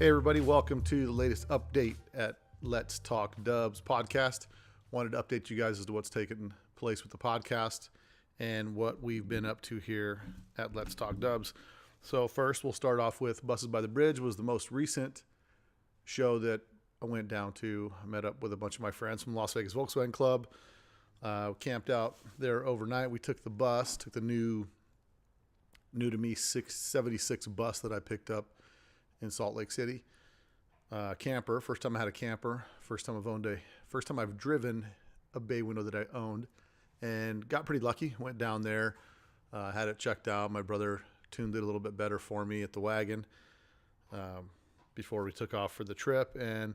Hey everybody, welcome to the latest update at Let's Talk Dubs podcast. Wanted to update you guys as to what's taking place with the podcast and what we've been up to here at Let's Talk Dubs. So first, we'll start off with Buses by the Bridge was the most recent show that I went down to. I met up with a bunch of my friends from Las Vegas Volkswagen Club. Camped out there overnight. We took the bus, took the new to me 676 bus that I picked up in Salt Lake City. Camper. First time I had a camper. First time I've driven a bay window that I owned, and got pretty lucky. Went down there, had it checked out. My brother tuned it a little bit better for me at the wagon before we took off for the trip, and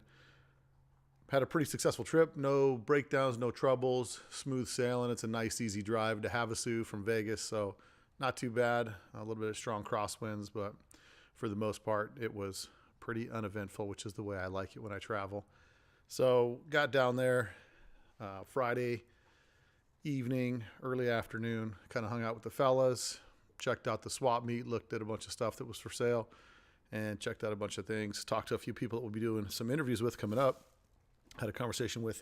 had a pretty successful trip. No breakdowns, no troubles, smooth sailing. It's a nice, easy drive to Havasu from Vegas, so not too bad. A little bit of strong crosswinds, but for the most part, it was pretty uneventful, which is the way I like it when I travel. So got down there Friday evening, early afternoon, kind of hung out with the fellas, checked out the swap meet, looked at a bunch of stuff that was for sale, and checked out a bunch of things. Talked to a few people that we'll be doing some interviews with coming up. Had a conversation with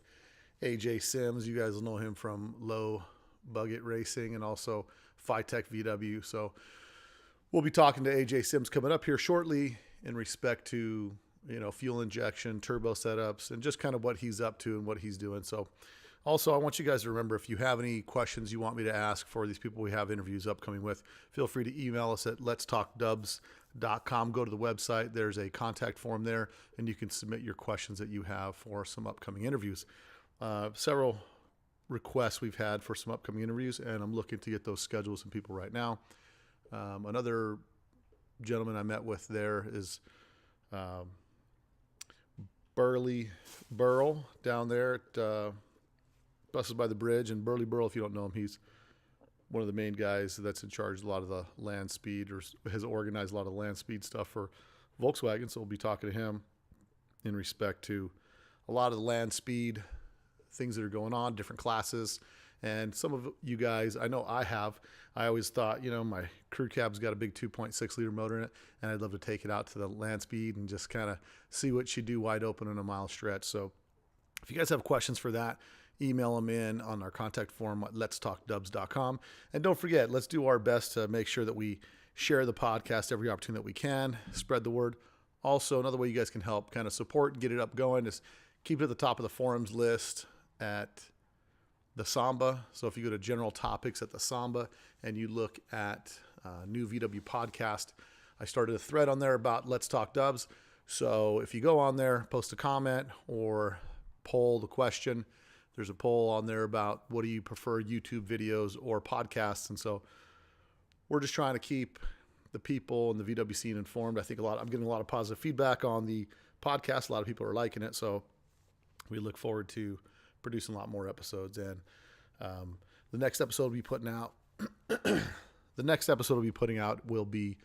AJ Sims. You guys will know him from Low Bucket Racing and also Phytech VW. So we'll be talking to AJ Sims coming up here shortly in respect to, fuel injection, turbo setups, and just kind of what he's up to and what he's doing. So also, I want you guys to remember, if you have any questions you want me to ask for these people we have interviews upcoming with, feel free to email us at letstalkdubs.com. Go to the website. There's a contact form there, and you can submit your questions that you have for some upcoming interviews. Several requests we've had for some upcoming interviews, and I'm looking to get those scheduled with some people right now. Another gentleman I met with there is Burl down there at Buses by the Bridge. And Burl, if you don't know him, he's one of the main guys that's in charge of a lot of the land speed, or has organized a lot of land speed stuff for Volkswagen. So we'll be talking to him in respect to a lot of the land speed things that are going on, different classes. And some of you guys, I know I always thought, my crew cab's got a big 2.6 liter motor in it, and I'd love to take it out to the land speed and just kind of see what she do wide open in a mile stretch. So if you guys have questions for that, email them in on our contact form at letstalkdubs.com. And don't forget, let's do our best to make sure that we share the podcast every opportunity that we can, spread the word. Also, another way you guys can help kind of support and get it up going is keep it at the top of the forums list at the Samba. So if you go to general topics at the Samba and you look at new VW podcast, I started a thread on there about Let's Talk Dubs. So if you go on there, post a comment or poll the question, there's a poll on there about what do you prefer, YouTube videos or podcasts. And so we're just trying to keep the people in the VW scene informed. I'm getting a lot of positive feedback on the podcast. A lot of people are liking it. So we look forward to producing a lot more episodes. And the next episode we'll be putting out will be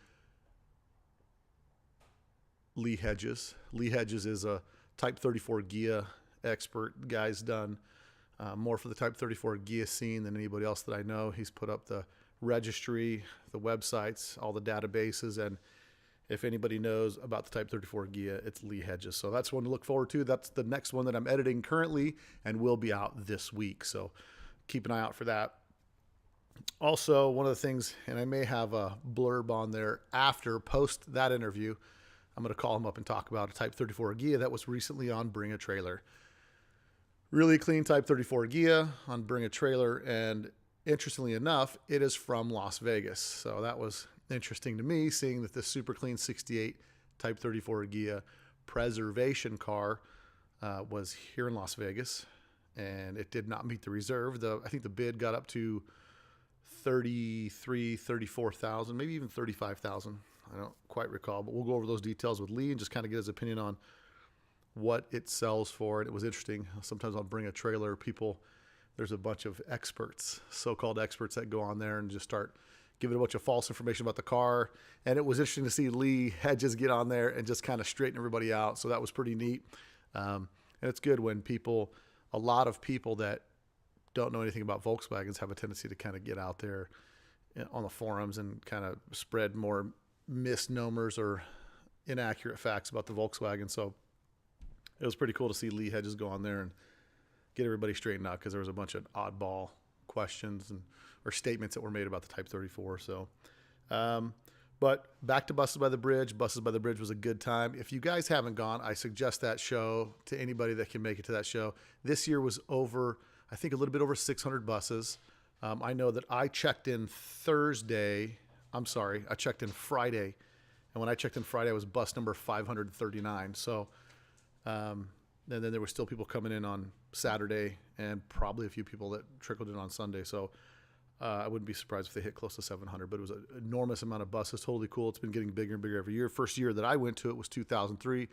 Lee Hedges. Lee Hedges is a Type 34 Ghia expert. The guy's done more for the Type 34 Ghia scene than anybody else that I know. He's put up the registry, the websites, all the databases, and if anybody knows about the Type 34 Ghia, it's Lee Hedges. So that's one to look forward to. That's the next one that I'm editing currently and will be out this week. So keep an eye out for that. Also, one of the things, and I may have a blurb on there post that interview, I'm going to call him up and talk about a Type 34 Ghia that was recently on Bring a Trailer. Really clean Type 34 Ghia on Bring a Trailer, and interestingly enough, it is from Las Vegas. So that was interesting to me, seeing that this super clean 68 Type 34 Ghia preservation car was here in Las Vegas, and it did not meet the reserve. I think the bid got up to $34,000, maybe even $35,000. I don't quite recall, but we'll go over those details with Lee and just kind of get his opinion on what it sells for. And it was interesting. Sometimes I'll bring a trailer. There's a bunch of experts, so-called experts, that go on there and just start giving a bunch of false information about the car. And it was interesting to see Lee Hedges get on there and just kind of straighten everybody out. So that was pretty neat. And it's good when a lot of people that don't know anything about Volkswagens have a tendency to kind of get out there on the forums and kind of spread more misnomers or inaccurate facts about the Volkswagen. So it was pretty cool to see Lee Hedges go on there and get everybody straightened out, because there was a bunch of oddball questions or statements that were made about the Type 34. So, but back to Buses by the Bridge. Buses by the Bridge was a good time. If you guys haven't gone, I suggest that show to anybody that can make it to that show. This year was over, I think, a little bit over 600 buses. I know that I checked in Friday. And when I checked in Friday, I was bus number 539. So, and then there were still people coming in on Saturday, and probably a few people that trickled in on Sunday. So I wouldn't be surprised if they hit close to 700, but it was an enormous amount of buses. Totally cool. It's been getting bigger and bigger every year. First year that I went to it was 2003.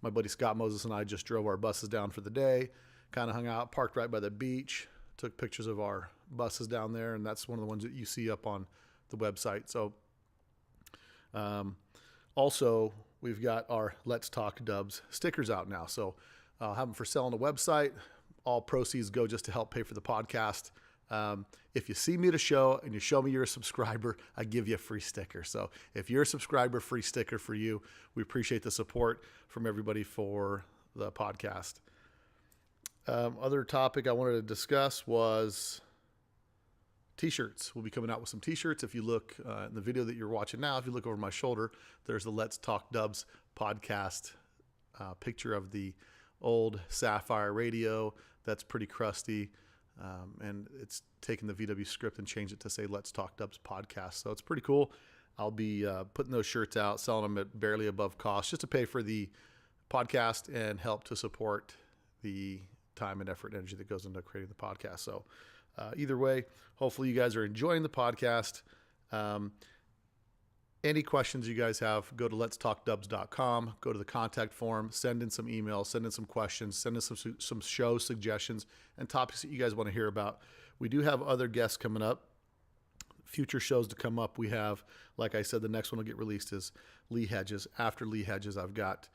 My buddy Scott Moses and I just drove our buses down for the day, kind of hung out, parked right by the beach, took pictures of our buses down there, and that's one of the ones that you see up on the website. So also, we've got our Let's Talk Dubs stickers out now. So I'll have them for sale on the website. All proceeds go just to help pay for the podcast. If you see me at a show and you show me you're a subscriber, I give you a free sticker. So if you're a subscriber, free sticker for you. We appreciate the support from everybody for the podcast. Other topic I wanted to discuss was T-shirts. We'll be coming out with some T-shirts. If you look in the video that you're watching now, if you look over my shoulder, there's the Let's Talk Dubs podcast picture of the old Sapphire radio that's pretty crusty, and it's taken the VW script and changed it to say Let's Talk Dubs podcast. So it's pretty cool. I'll be putting those shirts out, selling them at barely above cost, just to pay for the podcast and help to support the time and effort and energy that goes into creating the podcast. So either way, hopefully you guys are enjoying the podcast. Any questions you guys have, go to letstalkdubs.com, go to the contact form, send in some emails, send in some questions, send in some show suggestions and topics that you guys want to hear about. We do have other guests coming up, future shows to come up. We have, like I said, the next one will get released is Lee Hedges. After Lee Hedges, I've got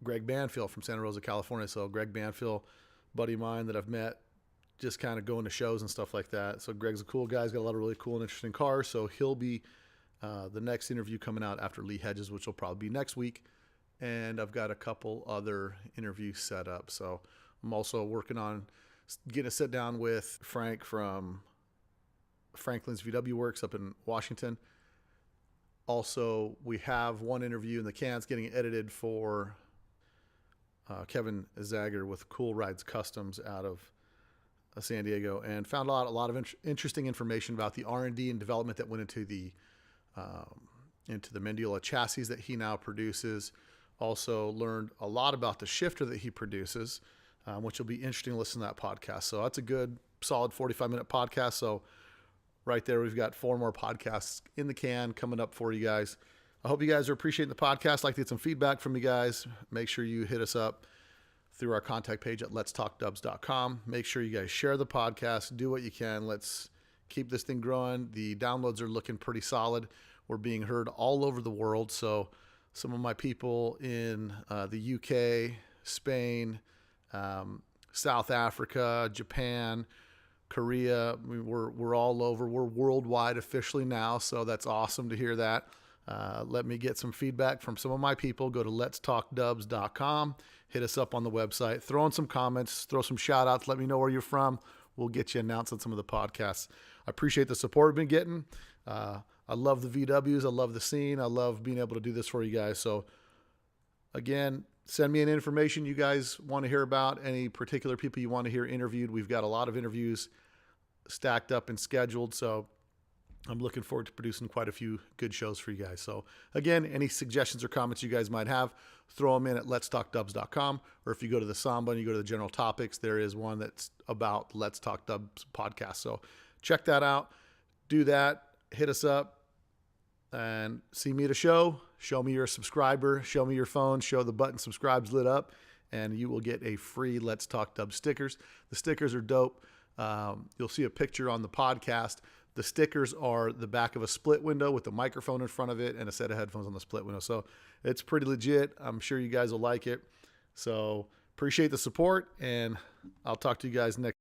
Greg Banfield from Santa Rosa, California. So Greg Banfield, buddy of mine that I've met, just kind of going to shows and stuff like that. So Greg's a cool guy. He's got a lot of really cool and interesting cars. So he'll be the next interview coming out after Lee Hedges, which will probably be next week. And I've got a couple other interviews set up. So I'm also working on getting a sit down with Frank from Franklin's VW Works up in Washington. Also, we have one interview in the cans getting edited for Kevin Zager with Cool Rides Customs out of San Diego, and found a lot of interesting information about the R&D and development that went into the Mendiola chassis that he now produces. Also learned a lot about the shifter that he produces, which will be interesting to listen to that podcast. So that's a good, solid 45-minute podcast. So right there, we've got 4 more podcasts in the can coming up for you guys. I hope you guys are appreciating the podcast. I'd like to get some feedback from you guys. Make sure you hit us up through our contact page at letstalkdubs.com. Make sure you guys share the podcast. Do what you can. Let's keep this thing growing. The downloads are looking pretty solid. We're being heard all over the world. So some of my people in the UK, Spain, South Africa, Japan, Korea, we're all over. We're worldwide officially now. So that's awesome to hear that. Let me get some feedback from some of my people. Go to letstalkdubs.com. Hit us up on the website. Throw in some comments. Throw some shout outs. Let me know where you're from. We'll get you announced on some of the podcasts. I appreciate the support we've been getting. I love the VWs. I love the scene. I love being able to do this for you guys. So again, send me any information you guys want to hear about, any particular people you want to hear interviewed. We've got a lot of interviews stacked up and scheduled. So I'm looking forward to producing quite a few good shows for you guys. So again, any suggestions or comments you guys might have, throw them in at letstalkdubs.com. Or if you go to the Samba and you go to the general topics, there is one that's about Let's Talk Dubs podcast. So check that out. Do that. Hit us up and see me at a show. Show me you're a subscriber. Show me your phone. Show the button subscribe's lit up, and you will get a free Let's Talk Dubs stickers. The stickers are dope. You'll see a picture on the podcast. The stickers are the back of a split window with a microphone in front of it and a set of headphones on the split window. So it's pretty legit. I'm sure you guys will like it. So appreciate the support, and I'll talk to you guys next